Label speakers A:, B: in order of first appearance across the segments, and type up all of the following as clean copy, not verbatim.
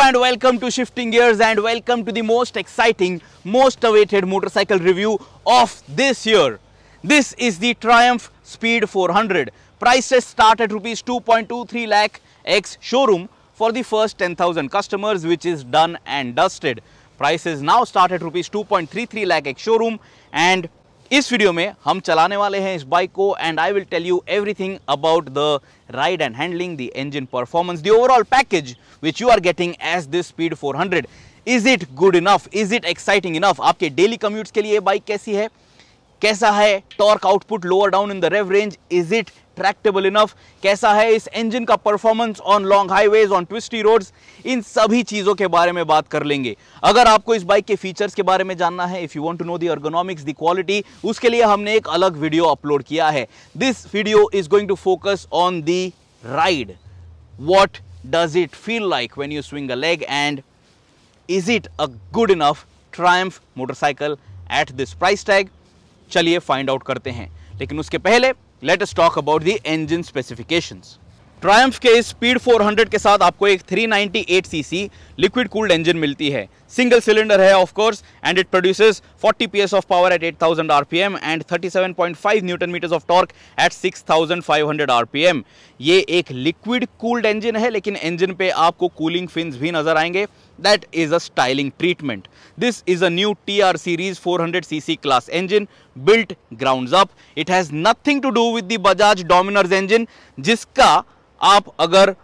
A: and welcome to Shifting Gears and welcome to the most exciting, most awaited motorcycle review of this year. This is the Triumph Speed 400. Prices start at rupees 2.23 lakh ex showroom for the first 10,000 customers, which is done and dusted. Prices now start at rupees 2.33 lakh ex showroom, and इस video में हम चलाने वाले हैं इस bike को and I will tell you everything about the ride and handling, the engine performance, the overall package which you are getting as this Speed 400. Is it good enough? Is it exciting enough? आपके daily commutes के लिए ये bike कैसी है? कैसा है torque output lower down in the rev range? Is it tractable enough? कैसा है इस इंजन का performance on long highways, on twisty roads? इन सभी चीजों के बारे में बात कर लेंगे. अगर आपको इस बाइक के फीचर्स के बारे में जानना है, if you want to know the ergonomics, the quality, उसके लिए हमने एक अलग वीडियो अपलोड किया है. This video is going to focus on the ride. What does it feel like when you swing a leg and is it a good enough Triumph motorcycle at this price tag? चलिए find out करते हैं, लेकिन उसके पहले let us talk about the engine specifications. Triumph के इस speed 400 के साथ आपको एक 398 सीसी लिक्विड कूल्ड इंजन मिलती है. सिंगल सिलेंडर है of course, and it produces 40 PS of power at 8000 RPM एंड 37.5 newton metres of torque at 6500 RPM. ये एक लिक्विड कूल्ड इंजन है, लेकिन इंजन पे आपको कूलिंग फिन्स भी नजर आएंगे. That is a styling treatment. This is a new TR series 400cc class engine built grounds up. It has nothing to do with the Bajaj Dominers engine, जिसका आप अगर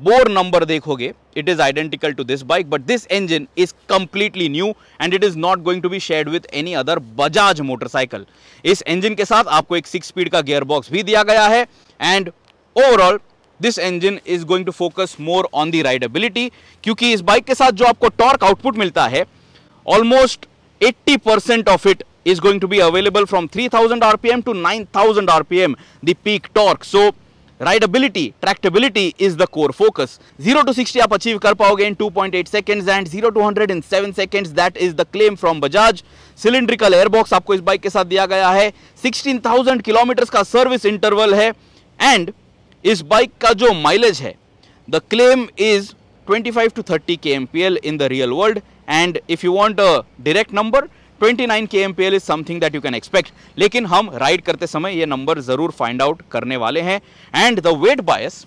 A: bore number देखोगे, it is identical to this bike, but this engine is completely new and it is not going to be shared with any other Bajaj motorcycle. इस engine के साथ आपको एक 6-speed का gearbox भी दिया गया है, and overall this engine is going to focus more on the rideability, क्योंकि इस बाइक के साथ जो आपको टॉर्क आउटपुट मिलता है, almost 80% of it is going to be available from 3000 RPM to 9000 RPM, the peak torque. So rideability, tractability is the core focus. 0 to 60 आप achieve कर पाओगे in 2.8 seconds and 0 to 100 in 7 seconds. That is the claim from Bajaj. Cylindrical airbox आपको इस bike के साथ दिया गया है. 16,000 किलोमीटर का सर्विस इंटरवल है, एंड इस बाइक का जो माइलेज है, the claim is 25 to 30 kmpl in the real world, and if you want a direct number, 29 kmpl is something that you can expect. लेकिन हम राइड करते समय ये नंबर जरूर फाइंड आउट करने वाले हैं. And the weight bias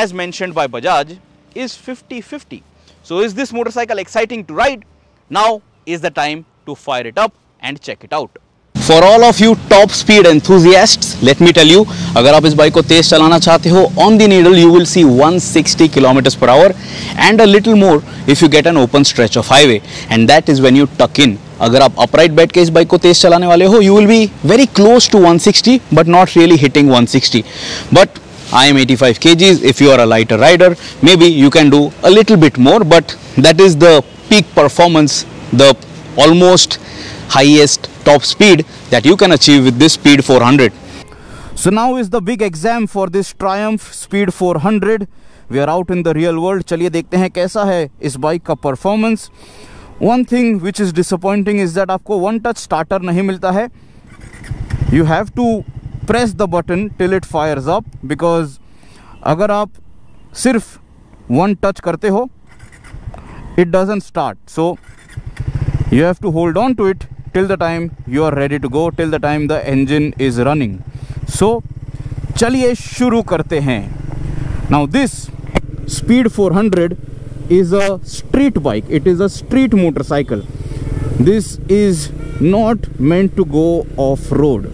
A: as mentioned by Bajaj is 50-50. So is this motorcycle exciting to ride? Now is the time to fire it up and check it out. For all of you top speed enthusiasts, let me tell you, अगर आप इस bike को तेज चलाना चाहते हो, on the needle you will see 160 km/h and a little more if you get an open stretch of highway, and that is when you tuck in. अगर आप upright बैठ के इस बाइक को तेज चलाने वाले हो, you will be very close to 160 but not really hitting 160. But I am 85 kgs. If you are a lighter rider, maybe you can do a little bit more, but that is the peak performance, the almost highest top speed that you can achieve with this Speed 400. So now is the big exam for this Triumph Speed 400. We are out in the real world. चलिए देखते हैं कैसा है इस bike का performance. One thing which is disappointing is that आपको one touch starter नहीं मिलता है. You have to press the button till it fires up, because अगर आप सिर्फ one touch करते हो, it doesn't start. So you have to hold on to it till the time you are ready to go, till the time the engine is running. So चलिए शुरू करते हैं. Now this Speed 400 is a street bike. It is a street motorcycle. This is not meant to go off road.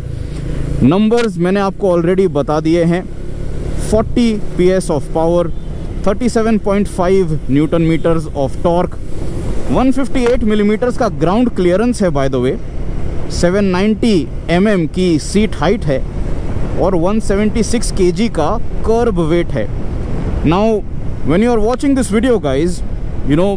A: Numbers मैंने आपको already बता दिए हैं. 40 PS of power, 37.5 newton metres of torque, 158 millimetres का ग्राउंड क्लियरेंस है by the way, 790 mm की seat height है, और 176 kg का कर्ब वेट है. Now when you are watching this video guys, you know,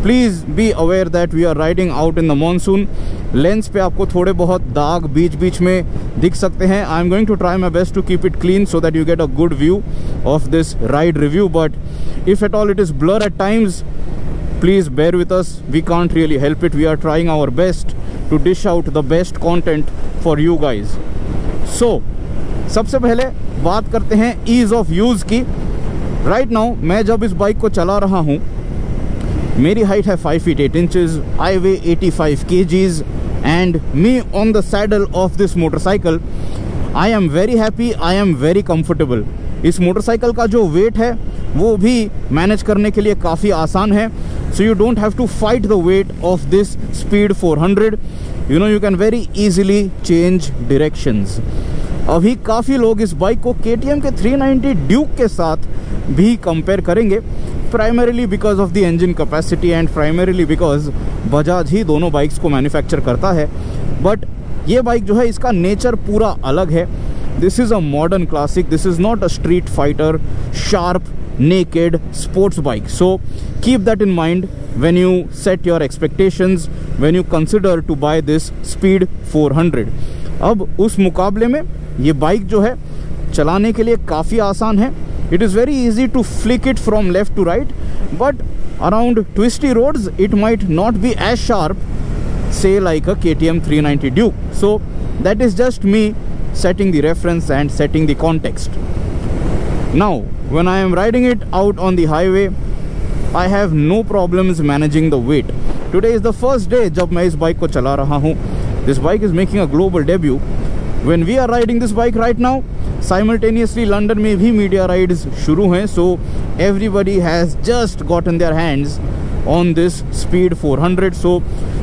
A: please be aware that we are riding out in the monsoon. Lens पे आपको थोड़े बहुत दाग बीच बीच में दिख सकते हैं. I am going to try my best to keep it clean so that you get a good view of this ride review, but if at all it is blur at times, please bear with us. We can't really help it. We are trying our best to dish out the best content for you guys. So सबसे पहले बात करते हैं ease of use की. Right now मैं जब इस bike को चला रहा हूँ,
B: मेरी हाइट है 5 feet 8 inches, I weigh 85 kgs and me on the saddle of this motorcycle, I am very happy, I am very comfortable. इस मोटरसाइकिल का जो वेट है वो भी मैनेज करने के लिए काफ़ी आसान है. So you don't have to fight the weight of this Speed 400. You know, you can very easily change directions. अभी काफ़ी लोग इस बाइक को KTM के 390 ड्यूक के साथ भी कंपेयर करेंगे, primarily because of the engine capacity and primarily because Bajaj ही दोनों बाइक्स को मैन्युफैक्चर करता है. बट ये बाइक जो है इसका नेचर पूरा अलग है. This is a modern classic, this is not a street fighter sharp naked sports bike. So keep that in mind when you set your expectations, when you consider to buy this Speed 400. अब उस मुकाबले में ये bike जो है चलाने के लिए काफ़ी आसान है. It is very easy to flick it from left to right, but around twisty roads it might not be as sharp, say like a KTM 390 Duke. So that is just me setting the reference and setting the context. Now when I am riding it out on the highway, I have no problems managing the weight. Today is the first day जब मैं इस bike को चला रहा हूँ. This bike is making a global debut. When we are riding this bike right now, simultaneously London में भी media rides शुरू हैं. So everybody has just gotten their hands on this Speed 400. So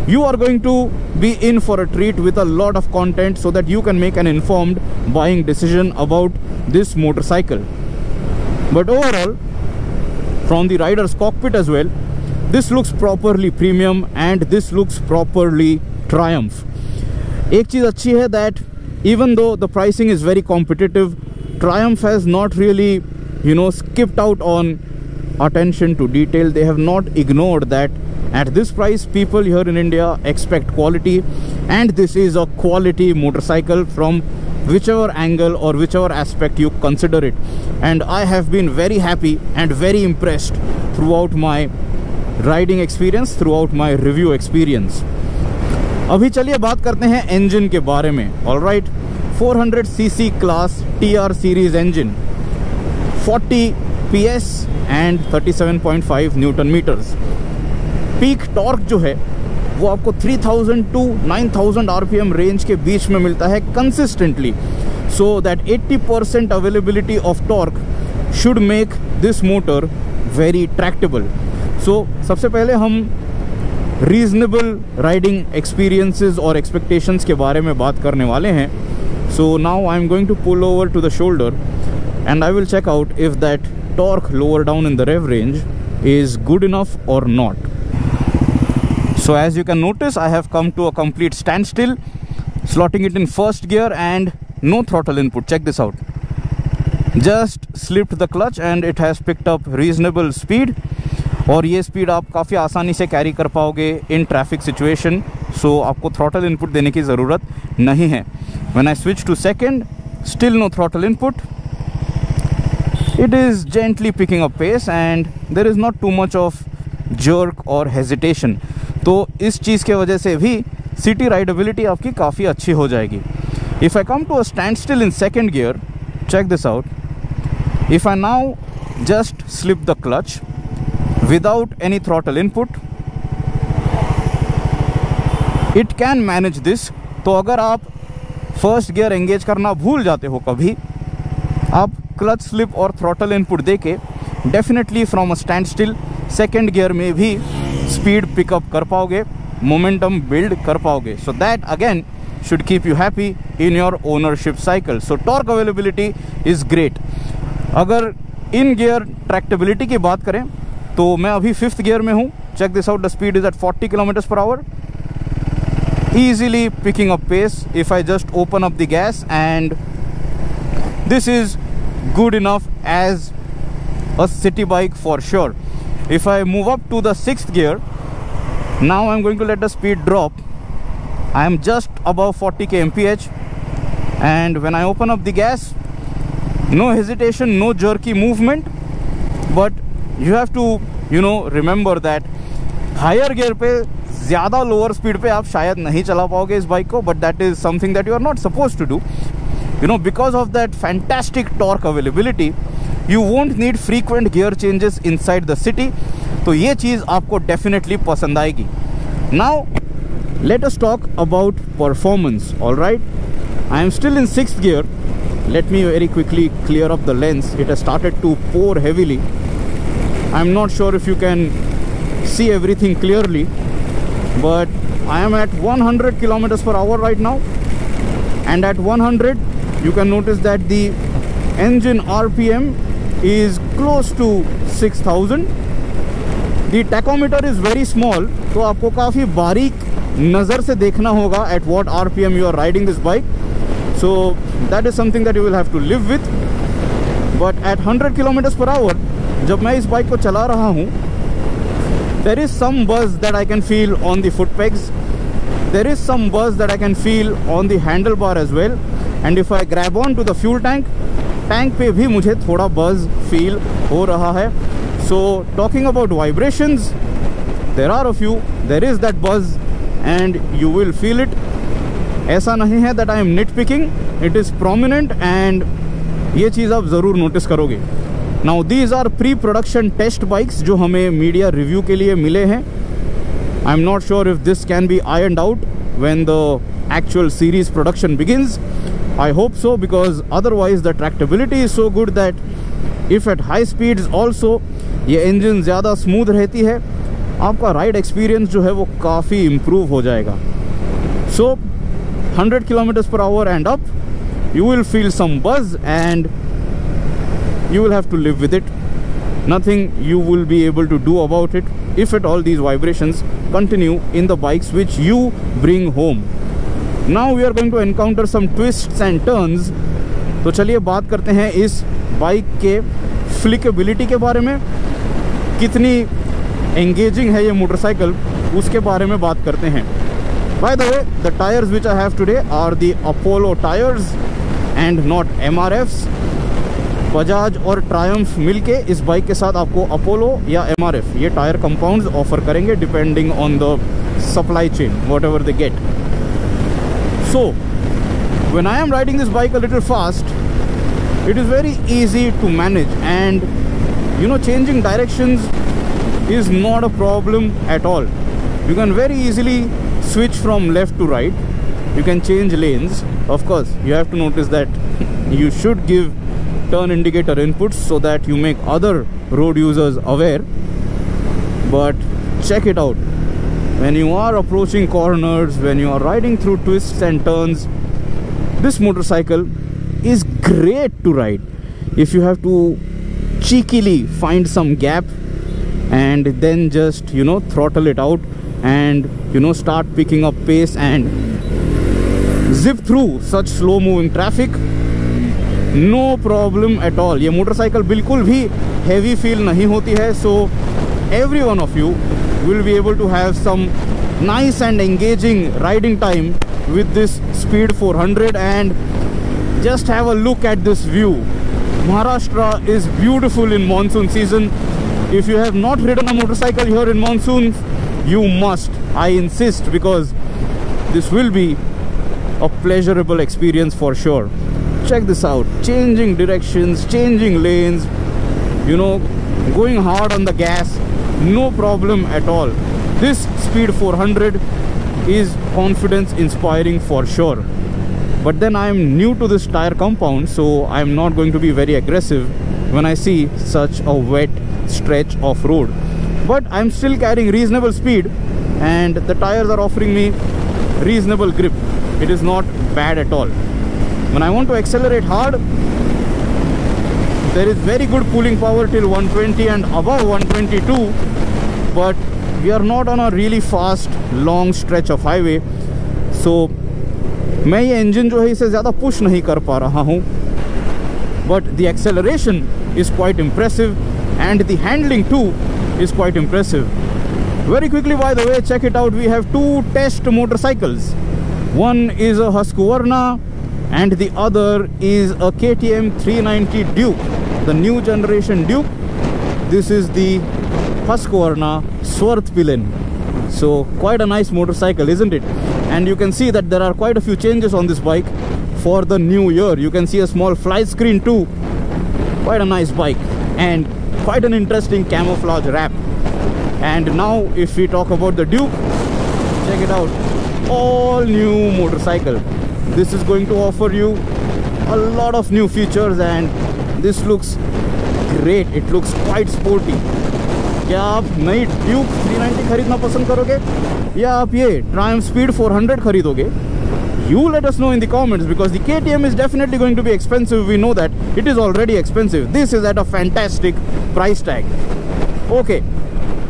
B: you are going to be in for a treat with a lot of content so that you can make an informed buying decision about this motorcycle. But overall, from the rider's cockpit as well, this looks properly premium and this looks properly Triumph. एक चीज़ अच्छी है that even though the pricing is very competitive, Triumph has not really, skipped out on attention to detail. They have not ignored that at this price people here in India expect quality, and this is a quality motorcycle from whichever angle or whichever aspect you consider it. And I have been very happy and very impressed throughout my riding experience, throughout my review experience. अभी चलिए बात करते हैं engine के बारे में. Alright, 400cc class TR series engine, 40 PS and 37.5 newton metres. Peak torque जो है वो आपको 3000 टू 9000 RPM रेंज के बीच में मिलता है consistently. So that 80% availability of torque should make this motor very tractable. So सबसे पहले हम रीजनेबल राइडिंग एक्सपीरियंसेस और एक्सपेक्टेशंस के बारे में बात करने वाले हैं. So now I am going to pull over to the shoulder and I will check out if that torque lower down in the rev range is good enough or not. So as you can notice, I have come to a complete standstill, slotting it in first gear and no throttle input. Check this out. Just slipped the clutch and it has picked up reasonable speed. और ये speed आप काफ़ी आसानी से carry कर पाओगे in traffic situation. सो आपको throttle input देने की ज़रूरत नहीं है. When I switch to second, still no throttle input. It is gently picking up pace and there is not too much of jerk or hesitation. तो इस चीज़ के वजह से भी सिटी राइडेबिलिटी आपकी काफ़ी अच्छी हो जाएगी. If I come to a standstill in second gear, check this out. If I now just slip the clutch without any throttle input, it can manage this. तो अगर आप फर्स्ट गियर एंगेज करना भूल जाते हो कभी, आप क्लच स्लिप और थ्रॉटल इनपुट देके definitely from a stand still second gear में भी स्पीड पिकअप कर पाओगे, मोमेंटम बिल्ड कर पाओगे. So that again should keep you happy in your ownership cycle. So torque availability is great. अगर इन gear ट्रैक्टेबिलिटी की बात करें तो मैं अभी फिफ्थ गियर में हूँ. Check this out, the speed is at 40 km/h. easily picking up pace if I just open up the gas, and this is good enough as a city bike for sure. If I move up to the sixth gear, now I'm going to let the speed drop. I am just above 40 kmph, and when I open up the gas, no hesitation, no jerky movement. But you have to remember that higher gear पे ज़्यादा lower speed पे आप शायद नहीं चला पाओगे इस bike को, but that is something that you are not suppose to do. Because of that fantastic torque availability, you won't need frequent gear changes inside the city. तो ये चीज़ आपको डेफिनेटली पसंद आएगी. Now let us talk about performance. All right, I am still in 6th gear. Let me very quickly clear up the lens. It has started to pour heavily. I'm not sure if you can see everything clearly, but I am at 100 kilometers per hour right now, and at 100 you can notice that the engine RPM is close to 6000. The tachometer is very small, तो आपको काफ़ी बारीक नज़र से देखना होगा at what RPM you are riding this bike. So that is something that you will have to live with. But at 100 kilometers per hour, जब मैं इस बाइक को चला रहा हूँ, there is some buzz that I can feel on the foot pegs. There is some buzz that I can feel on the handlebar as well. And if I grab on to the fuel tank, tank पे भी मुझे थोड़ा buzz feel हो रहा है. So talking about vibrations, there are a few. There is that buzz and you will feel it. ऐसा नहीं है that I am nitpicking. It is prominent and ये चीज़ आप ज़रूर नोटिस करोगे. Now these are pre-production test bikes जो हमें media review के लिए मिले हैं. I am not sure if this can be ironed out when the actual series production begins. I hope so, because otherwise the tractability is so good that if at high speeds also ये engine ज़्यादा smooth रहती है, आपका ride experience जो है वो काफ़ी improve हो जाएगा. सो 100 kilometers per hour and up, you will feel some buzz and you will have to live with it. Nothing you will be able to do about it if at all these vibrations continue in the bikes which you bring home. Now we are going to encounter some twists and turns. तो चलिए बात करते हैं इस bike के फ्लिकेबिलिटी के बारे में. कितनी एंगेजिंग है ये मोटरसाइकिल, उसके बारे में बात करते हैं. By the way, the tyres which I have today are the Apollo tyres and not MRFs. Bajaj और ट्रायम्फ मिलके इस बाइक के साथ आपको अपोलो या MRF ये टायर कंपाउंड्स ऑफर करेंगे depending on the supply chain, what ever they get. So when I am riding this bike a little fast, it is very easy to manage, and you know, changing directions is not a problem at all. You can very easily switch from left to right. You can change lanes. Of course, you have to notice that you should give turn indicator inputs so that you make other road users aware. But check it out. When you are approaching corners, when you are riding through twists and turns, this motorcycle is great to ride. If you have to cheekily find some gap and then just, you know, throttle it out and, you know, start picking up pace and zip through such slow moving traffic, no problem at all. ये motorcycle बिल्कुल भी heavy feel नहीं होती है. So every one of you will be able to have some nice and engaging riding time with this Speed 400. And just have a look at this view. Maharashtra is beautiful in monsoon season. If you have not ridden a motorcycle here in monsoons, you must. I insist, because this will be a pleasurable experience for sure. Check this out. Changing directions, changing lanes, you know, going hard on the gas, no problem at all. This Speed 400 is confidence inspiring for sure. But then I am new to this tire compound, so I am not going to be very aggressive when I see such a wet stretch of road. But I am still carrying reasonable speed, and the tires are offering me reasonable grip. It is not bad at all. When I want to accelerate hard, there is very good pulling power till 120 and above 122, but we are not on a really fast long stretch of highway. So मैं ये engine जो है इसे ज़्यादा push नहीं कर पा रहा हूँ, but the acceleration is quite impressive and the handling too is quite impressive. Very quickly, by the way, check it out. We have to test motorcycles. One is a Husqvarna and the other is a KTM 390 Duke, the new generation Duke. This is the Husqvarna Swartpilen. So quite a nice motorcycle, isn't it? And you can see that there are quite a few changes on this bike for the new year. You can see a small fly screen too. Quite a nice bike and quite an interesting camouflage wrap. And now if we talk about the Duke, check it out, all new motorcycle. This is going to offer you a lot of new features and this looks great. It looks quite sporty. क्या आप नई Duke 390 खरीदना पसंद करोगे या आप ये Triumph Speed 400 खरीदोगे? You let us know in the comments, because the KTM is definitely going to be expensive. We know that it is already expensive. This is at a fantastic price tag. Okay,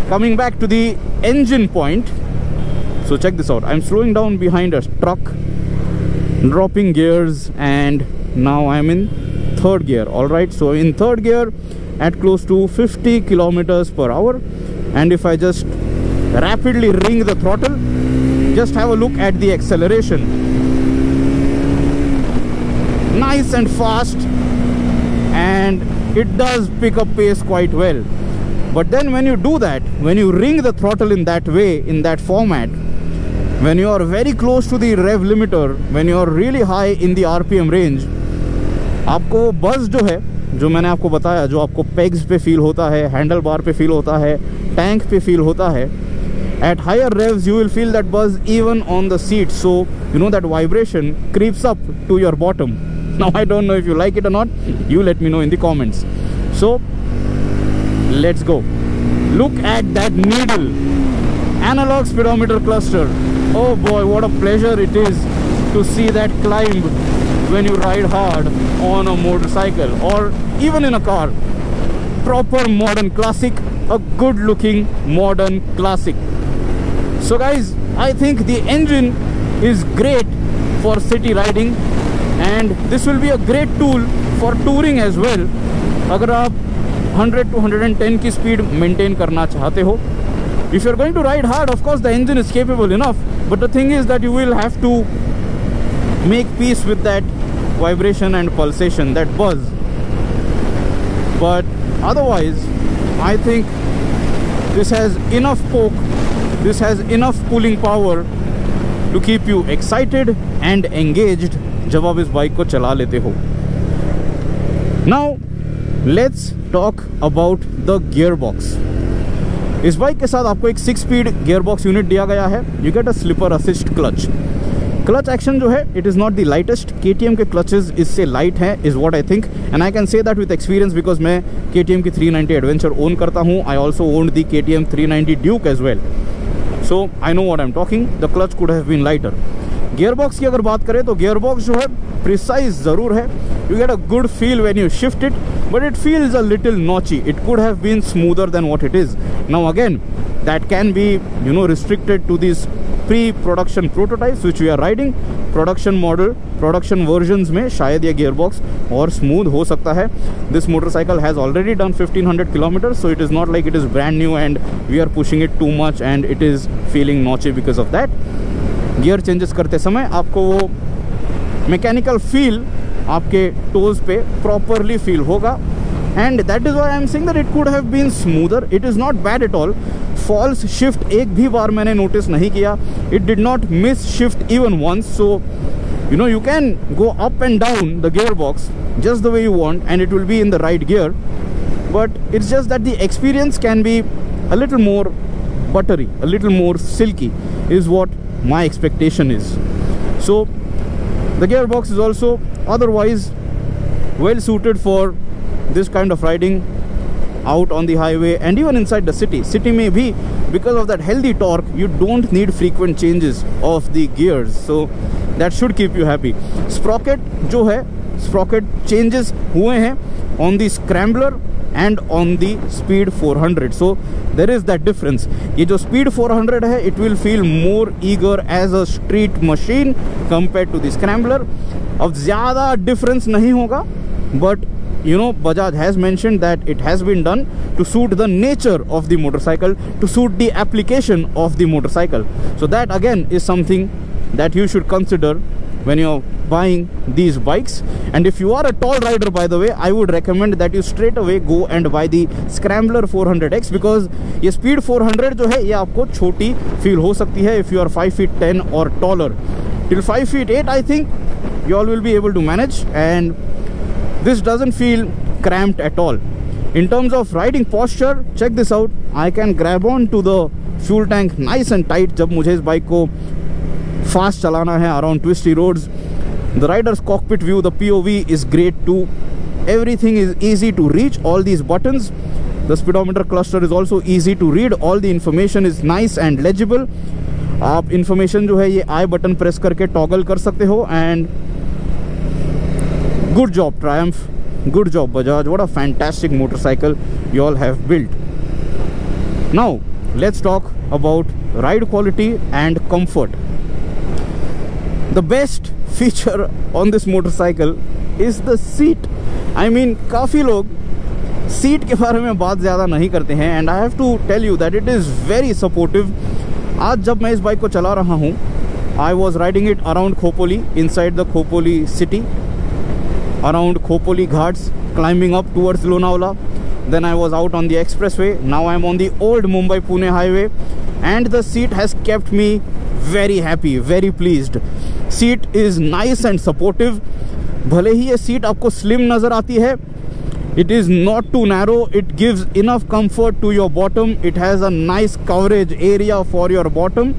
B: coming back to the engine point. So check this out. I'm slowing down behind a truck, dropping gears, and now I'm in third gear. All right, so in third gear at close to 50 kilometers per hour, and if I just rapidly ring the throttle, just have a look at the acceleration. Nice and fast, and it does pick up pace quite well. But then when you do that, when you ring the throttle in that way, in that format, when you are very close to the rev limiter, when you are really high in the RPM range, आपको वो buzz जो है, जो मैंने आपको बताया, जो आपको pegs पे feel होता है, handle bar पे feel होता है, tank पे feel होता है, at higher revs you will feel that buzz even on the seat. So you know that vibration creeps up to your bottom. Now I don't know if you like it or not. You let me know in the comments. So let's go. Look at that needle. Analog speedometer cluster. Oh boy, what a pleasure it is to see that climb when you ride hard on a motorcycle or even in a car. Proper modern classic, a good looking modern classic. So guys, I think the engine is great for city riding, and this will be a great tool for touring as well. अगर आप 100 to 110 की speed maintain करना चाहते हो, if you're going to ride hard, of course the engine is capable enough, but the thing is that you will have to make peace with that vibration and pulsation, that buzz. But otherwise, I think this has enough poke, this has enough pulling power to keep you excited and engaged जब आप इस bike को चला लेते हो. Now let's talk about the gearbox. इस bike के साथ आपको एक 6-speed gearbox unit दिया गया है. You get a slipper assist clutch. Clutch action जो है, it is not the lightest. KTM के clutches इससे light हैं, is what I think, and I can say that with experience because मैं KTM की 390 Adventure own करता हूँ. I also owned the KTM 390 Duke as well, so I know what I'm talking. The clutch could have been lighter. Gearbox की अगर बात करें तो gearbox जो है precise ज़रूर है. You get a good feel when you shift it, but it feels a little notchy. It could have been smoother than what it is. Now again, that can be, you know, restricted to these pre-production prototypes which we are riding. Production model, production versions में शायद ये gearbox और smooth हो सकता है. This motorcycle has already done 1500 kilometers, so it is not like it is brand new and we are pushing it too much and it is feeling notchy because of that. Gear changes करते समय आपको वो mechanical feel आपके toes पे properly feel होगा, and that is why I am saying that it could have been smoother. It is not bad at all. False shift एक भी बार मैंने नोटिस नहीं किया. It did not miss shift even once. So you know, you can go up and down the gear box just the way you want and it will be in the right gear, but it's just that the experience can be a little more buttery, a little more silky is what my expectation is. So the gearbox is also otherwise well suited for this kind of riding out on the highway and even inside the city may be, because of that healthy torque you don't need frequent changes of the gears, so that should keep you happy. Sprocket जो है, sprocket changes हुए हैं on the scrambler and on the speed 400, so there is that difference. ये जो speed 400 है, it will feel more eager as a street machine compared to the scrambler. अब ज़्यादा difference नहीं होगा, but you know, Bajaj has mentioned that it has been done to suit the nature of the motorcycle, to suit the application of the motorcycle. So that again is something that you should consider when you're buying these bikes. And if you are a tall rider, by the way, I would recommend that you straight away go and buy the Scrambler 400X, because ये speed 400 जो है, ये आपको छोटी feel हो सकती है if you are 5 feet 10 or taller. Till 5 feet 8 I think you all will be able to manage, and this doesn't feel cramped at all. In terms of riding posture, check this out. I can grab on to the fuel tank nice and tight जब मुझे इस bike को fast चलाना है around twisty roads. The rider's cockpit view, the POV is great too. Everything is easy to reach, all these buttons. The speedometer cluster is also easy to read. All the information is nice and legible. आप information जो है ये I button press करके toggle कर सकते हो. And good job Triumph, good job Bajaj. What a fantastic motorcycle you all have built. Now let's talk about ride quality and comfort. The best feature on this motorcycle is the seat. I mean, काफ़ी लोग seat के बारे में बात ज़्यादा नहीं करते हैं, and I have to tell you that it is very supportive. आज जब मैं इस बाइक को चला रहा हूँ, I was riding it around Khopoli, inside the Khopoli city, around Khopoli ghats, climbing up towards Lonavala. Then I was out on the expressway. Now I am on the old Mumbai-Pune highway, and the seat has kept me very happy, very pleased. Seat is nice and supportive. भले ही ये seat आपको slim नज़र आती है, it is not too narrow. It gives enough comfort to your bottom. It has a nice coverage area for your bottom.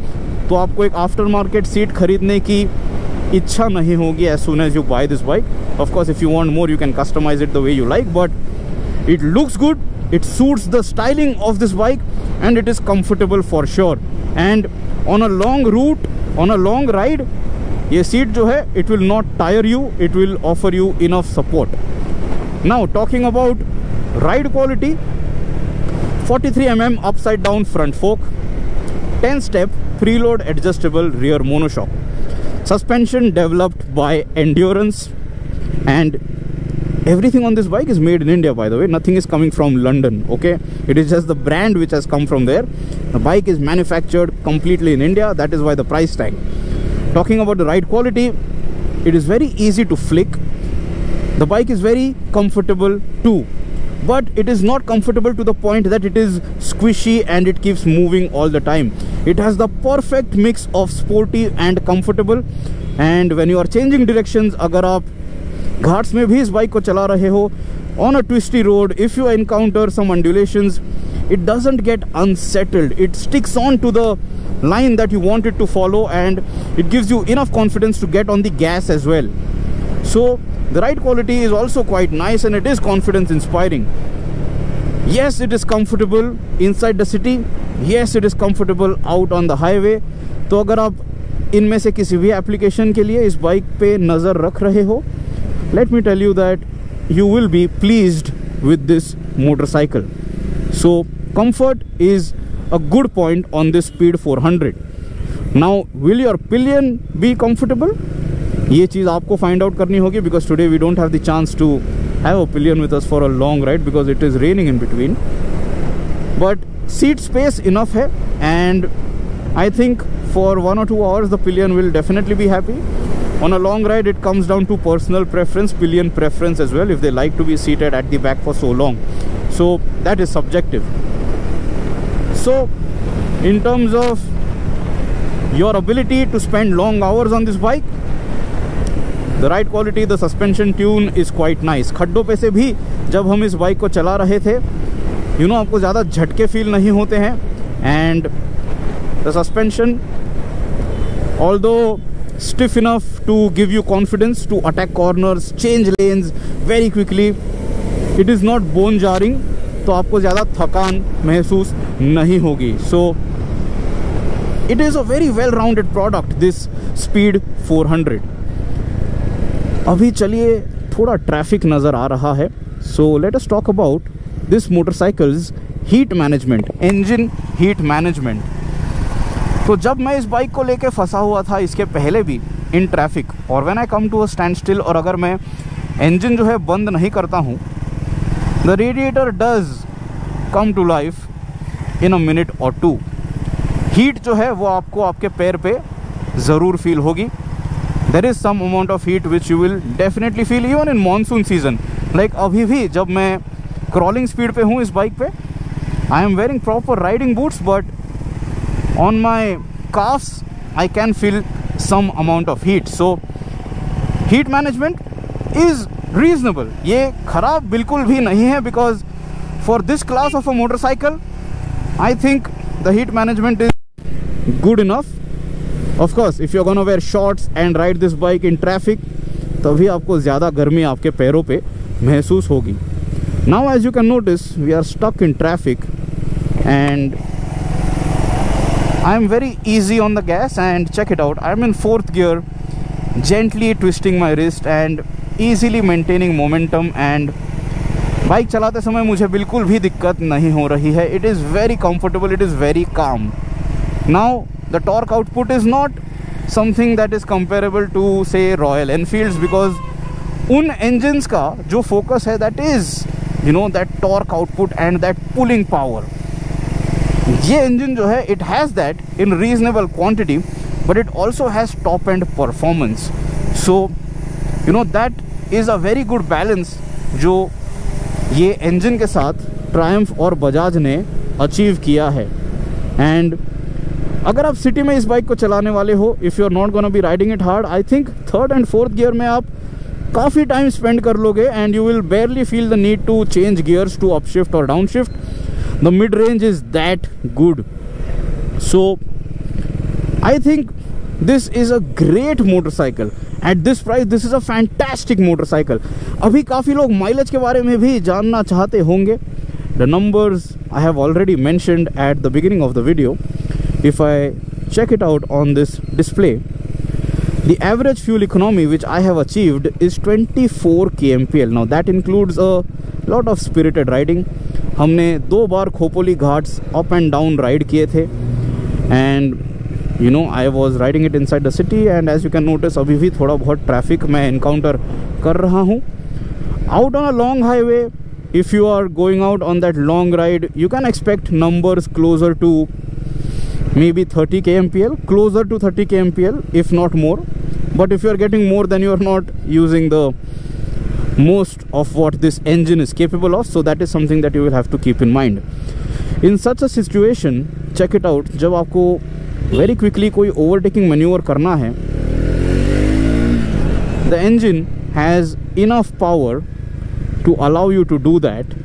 B: तो आपको एक after market seat खरीदने की इच्छा नहीं होगी as soon as you buy this bike. Of course, if you want more, you can customize it the way you like, but it looks good, it suits the styling of this bike, and it is comfortable for sure. And on a long route, on a long ride, ये seat जो है, it will not tire you, it will offer you enough support. Now talking about ride quality, 43 mm upside down front fork, 10 step preload adjustable rear monoshock, suspension developed by Endurance, and everything on this bike is made in India, by the way. Nothing is coming from London, okay? It is just the brand which has come from there. The bike is manufactured completely in India. That is why the price tag. Talking about the ride quality, it is very easy to flick. The bike is very comfortable too, but it is not comfortable to the point that it is squishy and it keeps moving all the time. It has the perfect mix of sporty and comfortable. And when you are changing directions, अगर आप घाट्स में भी इस bike को चला रहे हो, on a twisty road, if you encounter some undulations, it doesn't get unsettled. It sticks on to the line that you want it to follow, and it gives you enough confidence to get on the gas as well. So the ride quality is also quite nice, and it is confidence inspiring. Yes, it is comfortable inside the city. Yes, it is comfortable out on the highway. तो अगर आप इनमें से किसी भी application के लिए इस बाइक पे नज़र रख रहे हो, let me tell you that you will be pleased with this motorcycle. So comfort is a good point on this Speed 400. Now will your pillion be comfortable? ये चीज़ आपको find out करनी होगी, because today we don't have the chance to have a pillion with us for a long ride because it is raining in between. But seat space enough है, and I think for 1 or 2 hours the pillion will definitely be happy. On a long ride, it comes down to personal preference, pillion preference as well, if they like to be seated at the back for so long. So that is subjective. So in terms of your ability to spend long hours on this bike, the ride quality, the suspension tune is quite nice. खड्डों पे से भी जब हम इस bike को चला रहे थे, you know, आपको ज़्यादा झटके फील नहीं होते हैं. And the suspension, although stiff enough to give you confidence to attack corners, change lanes very quickly, it is not bone jarring, तो आपको ज़्यादा थकान महसूस नहीं होगी. So it is a very well-rounded product, this Speed 400. अभी चलिए, थोड़ा ट्रैफिक नज़र आ रहा है. So let us talk about this motorcycle's heat management, engine heat management. तो जब मैं इस बाइक को लेके फंसा हुआ था इसके पहले भी इन ट्रैफिक, और when I come to a standstill, और अगर मैं इंजन जो है बंद नहीं करता हूँ, the radiator does come to life in a minute और 2. हीट जो है वो आपको आपके पैर पे ज़रूर फील होगी. There is some amount of heat which you will definitely feel even in monsoon season. Like अभी भी जब मैं क्रॉलिंग स्पीड पे हूँ इस बाइक पे, I am wearing proper riding boots, but on my calves I can feel some amount of heat. So heat management is reasonable. ये ख़राब बिल्कुल भी नहीं है, because for this class of a motorcycle, I think the heat management is good enough. Of course, if you're gonna wear shorts and ride this bike in traffic, तभी आपको ज़्यादा गर्मी आपके पैरों पे महसूस होगी. Now as you can notice, we are stuck in traffic and I'm very easy on the gas, and check it out, I'm in 4th gear, gently twisting my wrist and easily maintaining momentum, and bike चलाते समय मुझे बिल्कुल भी दिक्कत नहीं हो रही है. It is very comfortable, it is very calm. Now the torque output is not something that is comparable to say Royal Enfields, because उन engines का जो focus है, that is, you know, that torque output and that pulling power. ये engine जो है, it has that in reasonable quantity, but it also has top end performance. So you know, that is a very good balance जो ये engine के साथ Triumph और Bajaj ने achieve किया है. एंड अगर आप सिटी में इस बाइक को चलाने वाले हो, if you are not gonna be riding it hard, I think 3rd and 4th gear में आप काफ़ी टाइम स्पेंड कर लोगे and you will barely feel the need to change gears to upshift or downshift. The mid range is that good. So I think this is a great motorcycle. At this price, this is a fantastic motorcycle. अभी काफ़ी लोग mileage के बारे में भी जानना चाहते होंगे. The numbers I have already mentioned at the beginning of the video. If I check it out on this display, the average fuel economy which I have achieved is 24 kmpl. Now that includes a lot of spirited riding. हमने 2 बार Khopoli ghats up and down ride किए थे, and you know, I was riding it inside the city, and as you can notice, अभी भी थोड़ा बहुत traffic मैं encounter कर रहा हूँ. Out on a long highway, if you are going out on that long ride, you can expect numbers closer to maybe 30 kmpl, closer to 30 kmpl, if not more. But if you are getting more, then you are not using the most of what this engine is capable of. So that is something that you will have to keep in mind. In such a situation, check it out, जब आपको very quickly कोई overtaking maneuver करना है, the engine has enough power to allow you to do that.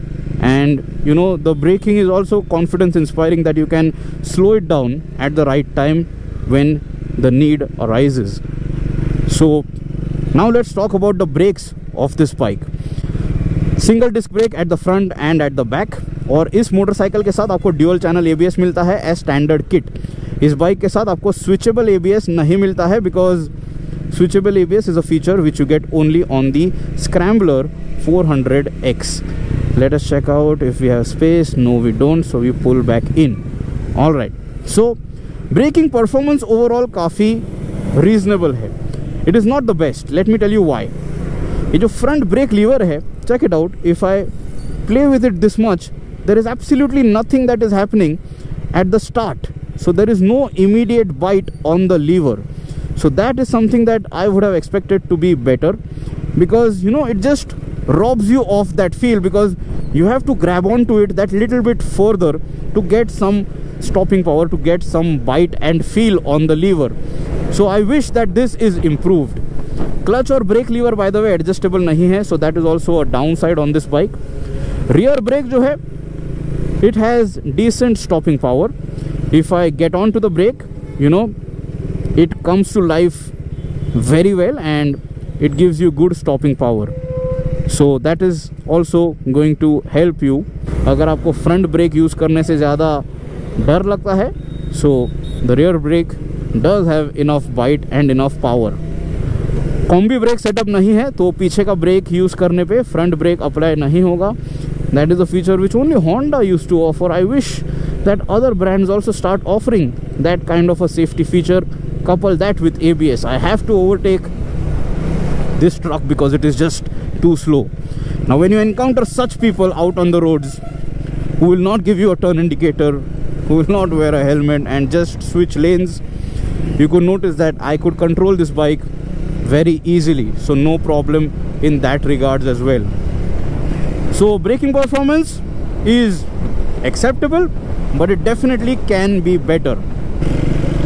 B: And you know, the braking is also confidence inspiring, that you can slow it down at the right time when the need arises. So now let's talk about the brakes of this bike. Single disc brake at the front and at the back. और इस motorcycle के साथ आपको dual channel ABS मिलता है as standard kit. इस bike के साथ आपको स्विचेबल ABS नहीं मिलता है, because switchable ABS is a feature which you get only on the Scrambler 400X. Let us check out if we have space. No, we don't, so we pull back in. All right, so braking performance overall काफ़ी reasonable है. It is not the best. Let me tell you why. ये जो front brake lever है, check it out. If I play with it this much, there is absolutely nothing that is happening at the start. So there is no immediate bite on the lever. So that is something that I would have expected to be better, because you know, it just robs you of that feel, because you have to grab onto it that little bit further to get some stopping power, to get some bite and feel on the lever. So I wish that this is improved. Clutch or brake lever, by the way, adjustable नहीं है, so that is also a downside on this bike. Rear brake जो है, it has decent stopping power. If I get onto the brake, you know, it comes to life very well and it gives you good stopping power. So that is also going to help you. अगर आपको front brake use करने से ज़्यादा डर लगता है, so the rear brake does have enough bite and enough power. Combi brake setup नहीं है, तो पीछे का ब्रेक यूज़ करने पे फ्रंट ब्रेक अप्लाई नहीं होगा. That is a feature which only Honda used to offer. I wish that other brands also start offering that kind of a safety feature. Couple that with ABS. I have to overtake this truck because it is just too slow. Now when you encounter such people out on the roads who will not give you a turn indicator, who will not wear a helmet and just switch lanes, you could notice that I could control this bike very easily, so no problem in that regards as well. So braking performance is acceptable, but it definitely can be better.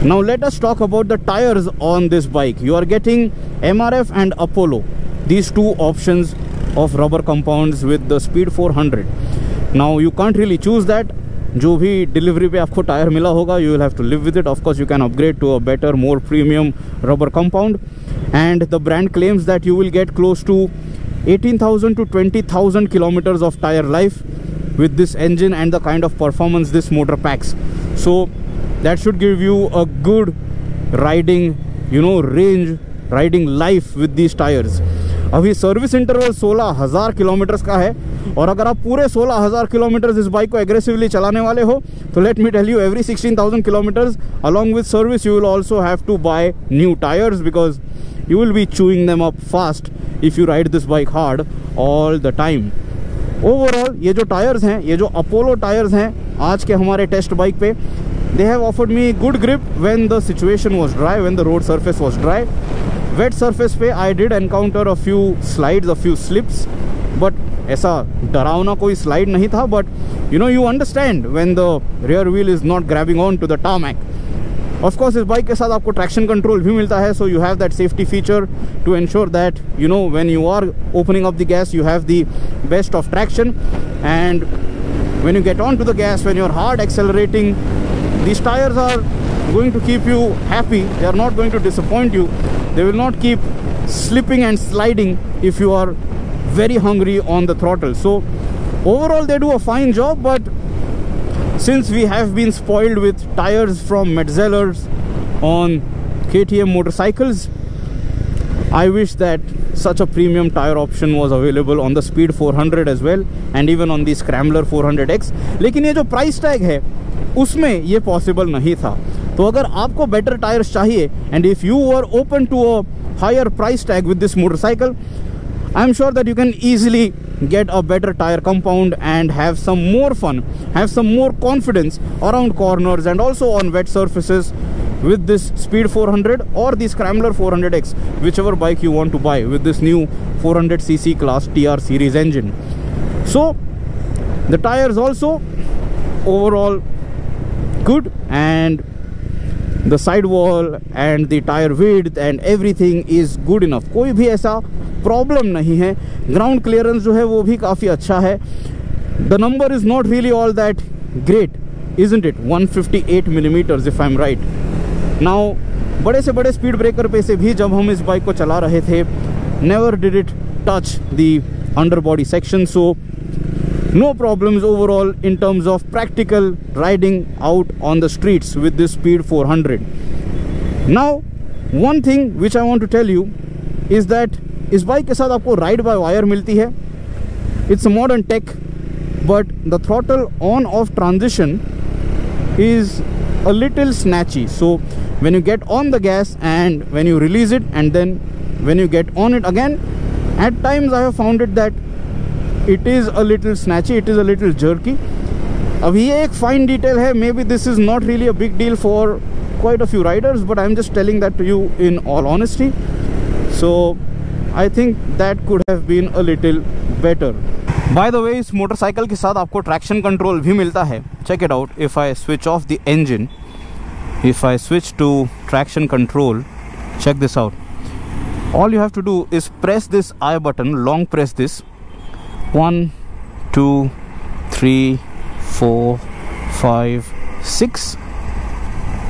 B: Now let us talk about the tires on this bike. You are getting MRF and Apollo, these two options of rubber compounds with the Speed 400. Now you can't really choose that. जो भी delivery पे आपको tyre मिला होगा, you will have to live with it. Of course, you can upgrade to a better, more premium rubber compound. And the brand claims that you will get close to 18,000 to 20,000 kilometers of tire life with this engine and the kind of performance this motor packs. So that should give you a good riding, range, riding life with these tires. अभी service interval 16,000 kilometres का है, और अगर आप पूरे 16,000 kilometres इस bike को aggressively चलाने वाले हो तो let me tell you, every 16,000 kilometres along with service you will also have to buy new tires, because you will be chewing them up fast if you ride this bike hard all the time. Overall ये जो tyres हैं, ये जो Apollo tyres हैं आज के हमारे test bike पे, they have offered me good grip when the situation was dry, when the road surface was dry. Wet surface पे I did encounter a few slides, a few slips, but ऐसा डरावना कोई slide नहीं था. But you understand when the rear wheel is not grabbing on to the tarmac. Of course, इस bike के साथ आपको traction control भी मिलता है, so you have that safety feature to ensure that when you are opening up the gas you have the best of traction. And when you get onto the gas, when you're hard accelerating, these tires are going to keep you happy. They are not going to disappoint you. They will not keep slipping and sliding if you are very hungry on the throttle. So overall they do a fine job, but since we have been spoiled with tires from Metzeller's on KTM motorcycles, I wish that such a premium tire option was available on the Speed 400 as well, and even on the Scrambler 400X. लेकिन ये जो price tag है उसमें ये possible नहीं था. तो अगर आपको बेटर टायर्स चाहिए, and if you are open to a higher price tag with this motorcycle, I am sure that you can easily get a better tire compound and have some more fun, have some more confidence around corners and also on wet surfaces with this Speed 400 or the Scrambler 400X, whichever bike you want to buy with this new 400cc class TR series engine. So the tires also overall good, and the sidewall and the tire width and everything is good enough. कोई भी ऐसा problem नहीं है. Ground clearance जो है वो भी काफ़ी अच्छा है. The number is not really all that great, isn't it? 158 millimetres if I am right. Now बड़े से बड़े स्पीड ब्रेकर पे से भी जब हम इस बाइक को चला रहे थे, never did it touch the under body section. So no problems overall in terms of practical riding out on the streets with this Speed 400. Now one thing which I want to tell you is that इस bike के साथ आपको ride by wire मिलती है. It's a modern tech, but the throttle on off transition is a little snatchy. So when you get on the gas and when you release it and then when you get on it again, at times I have found it that it is a little snatchy, it is a little jerky. अब ये एक fine detail है. Maybe this is not really a big deal for quite a few riders, but I'm just telling that to you in all honesty. So I think that could have been a little better. By the way, इस motorcycle के साथ आपको traction control भी मिलता है. Check it out. If I switch off the engine, if I switch to traction control, check this out. All you have to do is press this I button, long press this. 1 2 3 4 5 6.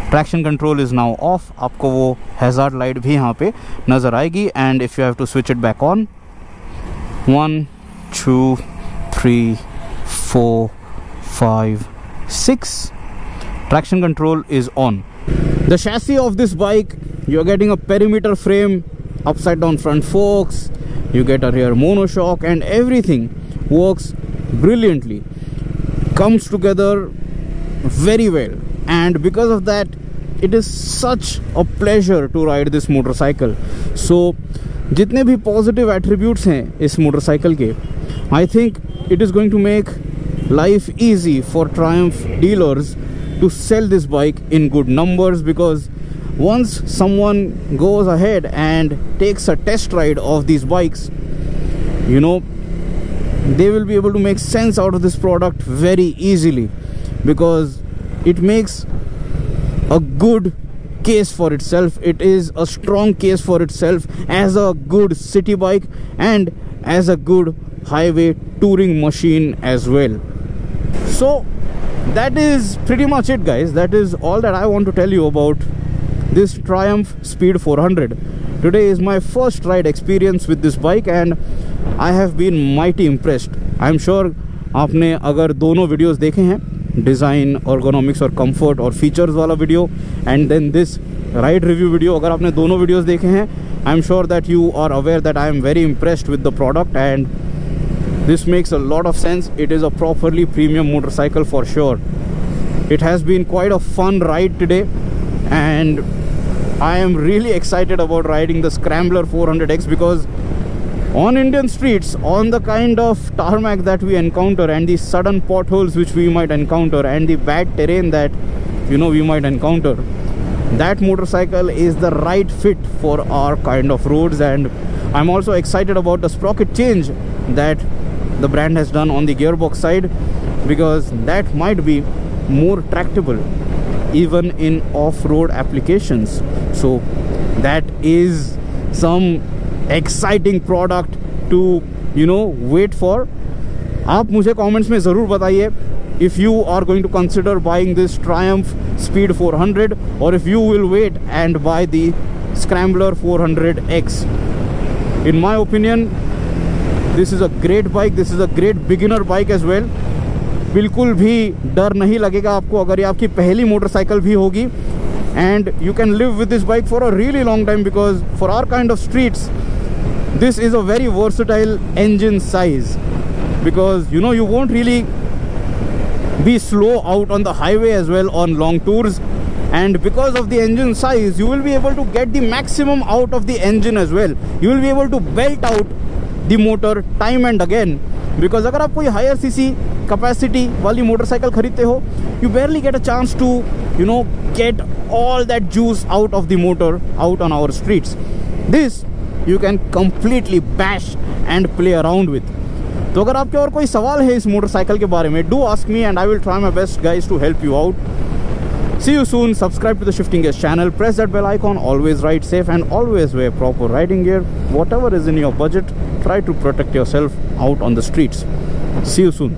B: Traction control is now off. आपको वो hazard light भी यहाँ पे नज़र आएगी. And if you have to switch it back on, 1 2 3 4 5 6, traction control is on. The chassis of this bike, you are getting a perimeter frame, upside down front forks, you get a rear monoshock, and everything works brilliantly, comes together very well. And because of that, it is such a pleasure to ride this motorcycle. So जितने भी positive attributes हैं इस motorcycle के, I think it is going to make life easy for Triumph dealers to sell this bike in good numbers, because once someone goes ahead and takes a test ride of these bikes, they will be able to make sense out of this product very easily, because it makes a good case for itself. It is a strong case for itself as a good city bike and as a good highway touring machine as well. So that is pretty much it, guys. That is all that I want to tell you about this Triumph Speed 400. Today is my first ride experience with this bike and I have been mighty impressed. I am sure आपने अगर दोनों videos देखे हैं, design, ergonomics और comfort और features वाला video and then this ride review video, अगर आपने दोनों वीडियोस देखे हैं, I am sure that you are aware that I am very impressed with the product and this makes a lot of sense. It is a properly premium motorcycle for sure. It has been quite a fun ride today and I am really excited about riding the Scrambler 400X because on Indian streets, on the kind of tarmac that we encounter and the sudden potholes which we might encounter and the bad terrain that we might encounter, that motorcycle is the right fit for our kind of roads. And I'm also excited about the sprocket change that the brand has done on the gearbox side, because that might be more tractable even in off-road applications. So that is some exciting product to wait for. आप मुझे comments में ज़रूर बताइए if you are going to consider buying this Triumph Speed 400 or if you will wait and buy the Scrambler 400X. In my opinion, this is a great bike. This is a great beginner bike as well. बिल्कुल भी डर नहीं लगेगा आपको अगर ये आपकी पहली मोटरसाइकिल भी होगी. And you can live with this bike for a really long time because for our kind of streets, this is a very versatile engine size. Because you won't really be slow out on the highway as well on long tours. And because of the engine size, you will be able to get the maximum out of the engine as well. You will be able to belt out the motor time and again, because अगर आप कोई higher cc capacity वाली motorcycle खरीदते हो, you barely get a chance to get all that juice out of the motor out on our streets. This you can completely bash and play around with. तो अगर आपके और कोई सवाल है इस मोटरसाइकिल के बारे में, do ask me and I will try my best, guys, to help you out. See you soon. Subscribe to the Shifting Gears channel, press that bell icon, always ride safe and always wear proper riding gear. Whatever is in your budget, try to protect yourself out on the streets. See you soon.